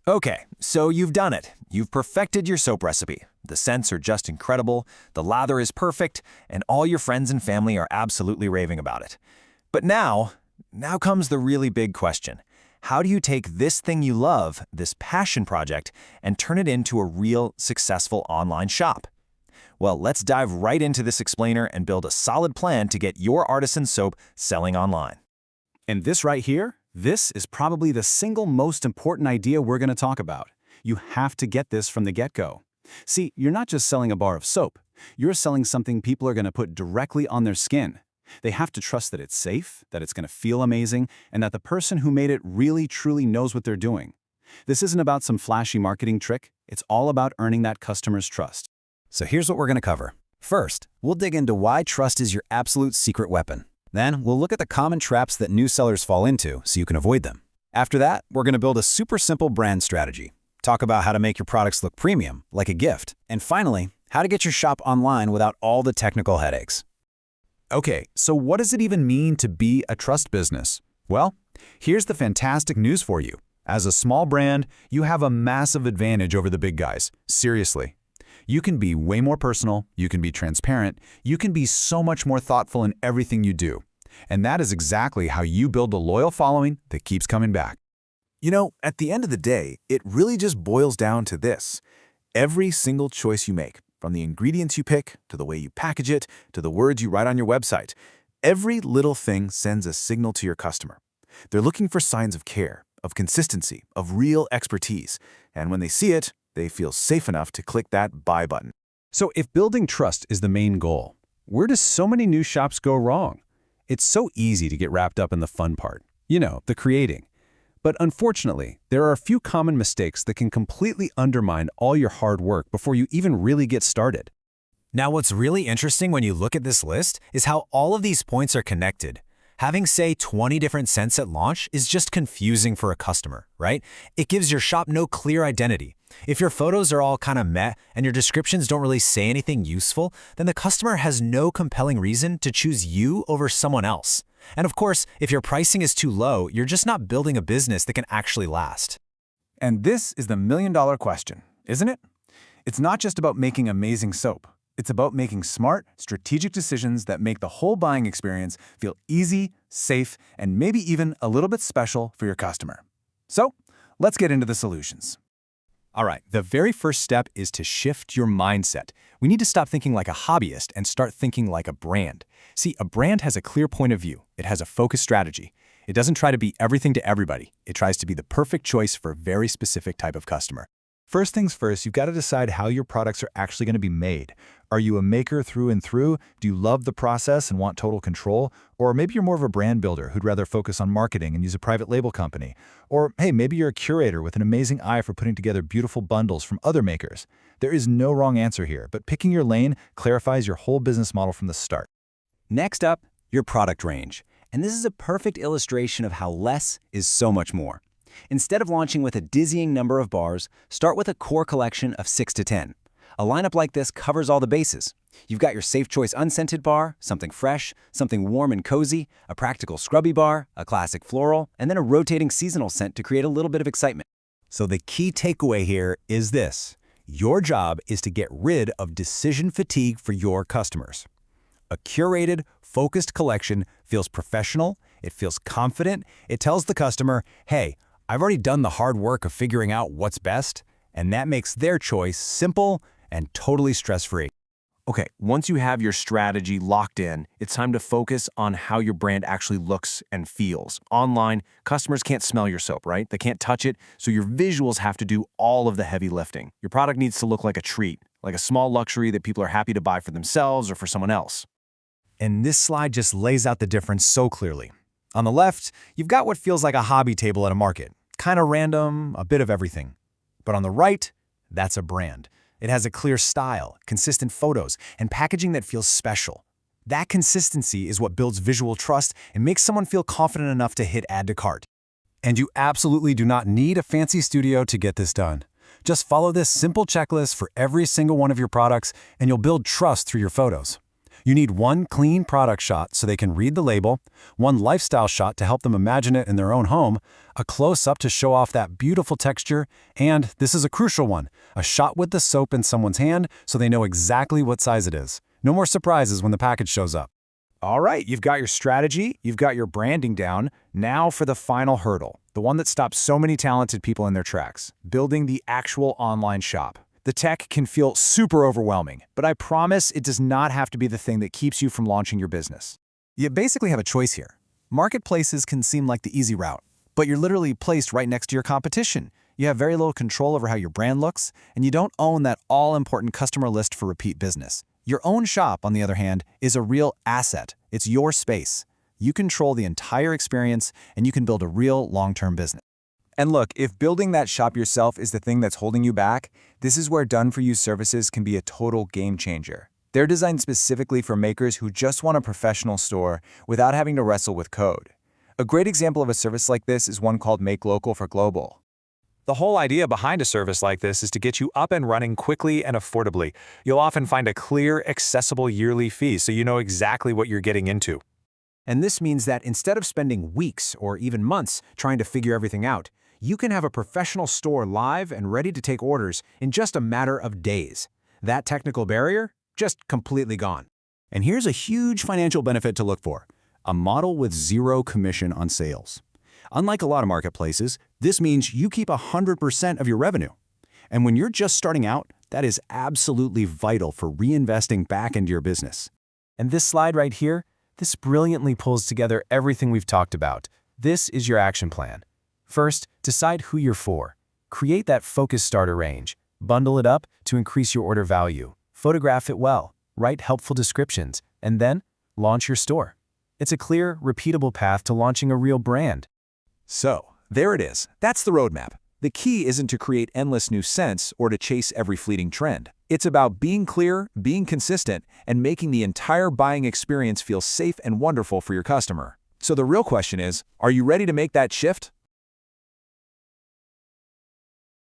Okay, so you've done it. You've perfected your soap recipe. The scents are just incredible, the lather is perfect, and all your friends and family are absolutely raving about it. But now comes the really big question. How do you take this thing you love, this passion project, and turn it into a real, successful online shop? Well, let's dive right into this explainer and build a solid plan to get your Artisan soap selling online. And this right here, this is probably the single most important idea we're going to talk about. You have to get this from the get-go. See, you're not just selling a bar of soap. You're selling something people are going to put directly on their skin. They have to trust that it's safe, that it's going to feel amazing, and that the person who made it really, truly knows what they're doing. This isn't about some flashy marketing trick. It's all about earning that customer's trust. So here's what we're going to cover. First, we'll dig into why trust is your absolute secret weapon. Then, we'll look at the common traps that new sellers fall into so you can avoid them. After that, we're going to build a super simple brand strategy. Talk about how to make your products look premium, like a gift. And finally, how to get your shop online without all the technical headaches. Okay, so what does it even mean to be a trust business? Well, here's the fantastic news for you. As a small brand, you have a massive advantage over the big guys. Seriously. You can be way more personal, you can be transparent, you can be so much more thoughtful in everything you do. And that is exactly how you build a loyal following that keeps coming back. You know, at the end of the day, it really just boils down to this. Every single choice you make, from the ingredients you pick, to the way you package it, to the words you write on your website, every little thing sends a signal to your customer. They're looking for signs of care, of consistency, of real expertise. And when they see it, they feel safe enough to click that buy button. So if building trust is the main goal, where do so many new shops go wrong? It's so easy to get wrapped up in the fun part, the creating. But unfortunately, there are a few common mistakes that can completely undermine all your hard work before you even really get started. Now, what's really interesting when you look at this list is how all of these points are connected. Having, say, 20 different scents at launch is just confusing for a customer, right? It gives your shop no clear identity. If your photos are all kind of meh and your descriptions don't really say anything useful, then the customer has no compelling reason to choose you over someone else. And of course, if your pricing is too low, you're just not building a business that can actually last. And this is the million-dollar question, isn't it? It's not just about making amazing soap. It's about making smart, strategic decisions that make the whole buying experience feel easy, safe, and maybe even a little bit special for your customer. So, let's get into the solutions. All right, the very first step is to shift your mindset. We need to stop thinking like a hobbyist and start thinking like a brand. See, a brand has a clear point of view. It has a focused strategy. It doesn't try to be everything to everybody. It tries to be the perfect choice for a very specific type of customer. First things first, you've got to decide how your products are actually going to be made. Are you a maker through and through? Do you love the process and want total control? Or maybe you're more of a brand builder who'd rather focus on marketing and use a private label company. Or hey, maybe you're a curator with an amazing eye for putting together beautiful bundles from other makers. There is no wrong answer here, but picking your lane clarifies your whole business model from the start. Next up, your product range. And this is a perfect illustration of how less is so much more. Instead of launching with a dizzying number of bars, start with a core collection of 6 to 10. A lineup like this covers all the bases. You've got your Safe Choice unscented bar, something fresh, something warm and cozy, a practical scrubby bar, a classic floral, and then a rotating seasonal scent to create a little bit of excitement. So the key takeaway here is this. Your job is to get rid of decision fatigue for your customers. A curated, focused collection feels professional, it feels confident, it tells the customer, hey, I've already done the hard work of figuring out what's best, and that makes their choice simple and totally stress-free. Okay, once you have your strategy locked in, it's time to focus on how your brand actually looks and feels. Online, customers can't smell your soap, right? They can't touch it, so your visuals have to do all of the heavy lifting. Your product needs to look like a treat, like a small luxury that people are happy to buy for themselves or for someone else. And this slide just lays out the difference so clearly. On the left, you've got what feels like a hobby table at a market. Kind of random, a bit of everything. But on the right, that's a brand. It has a clear style, consistent photos, and packaging that feels special. That consistency is what builds visual trust and makes someone feel confident enough to hit add to cart. And you absolutely do not need a fancy studio to get this done. Just follow this simple checklist for every single one of your products, and you'll build trust through your photos. You need one clean product shot so they can read the label, one lifestyle shot to help them imagine it in their own home, a close-up to show off that beautiful texture, and this is a crucial one, a shot with the soap in someone's hand so they know exactly what size it is. No more surprises when the package shows up. All right, you've got your strategy, you've got your branding down. Now for the final hurdle, the one that stops so many talented people in their tracks, building the actual online shop. The tech can feel super overwhelming, but I promise it does not have to be the thing that keeps you from launching your business. You basically have a choice here. Marketplaces can seem like the easy route, but you're literally placed right next to your competition. You have very little control over how your brand looks, and you don't own that all-important customer list for repeat business. Your own shop, on the other hand, is a real asset. It's your space. You control the entire experience, and you can build a real long-term business. And look, if building that shop yourself is the thing that's holding you back, this is where done-for-you services can be a total game changer. They're designed specifically for makers who just want a professional store without having to wrestle with code. A great example of a service like this is one called Make Local for Global. The whole idea behind a service like this is to get you up and running quickly and affordably. You'll often find a clear, accessible yearly fee so you know exactly what you're getting into. And this means that instead of spending weeks or even months trying to figure everything out, you can have a professional store live and ready to take orders in just a matter of days. That technical barrier, just completely gone. And here's a huge financial benefit to look for: a model with zero commission on sales. Unlike a lot of marketplaces, this means you keep 100% of your revenue. And when you're just starting out, that is absolutely vital for reinvesting back into your business. And this slide right here, this brilliantly pulls together everything we've talked about. This is your action plan. First, decide who you're for. Create that focus starter range. Bundle it up to increase your order value. Photograph it well. Write helpful descriptions. And then, launch your store. It's a clear, repeatable path to launching a real brand. So, there it is. That's the roadmap. The key isn't to create endless new scents or to chase every fleeting trend. It's about being clear, being consistent, and making the entire buying experience feel safe and wonderful for your customer. So the real question is, are you ready to make that shift?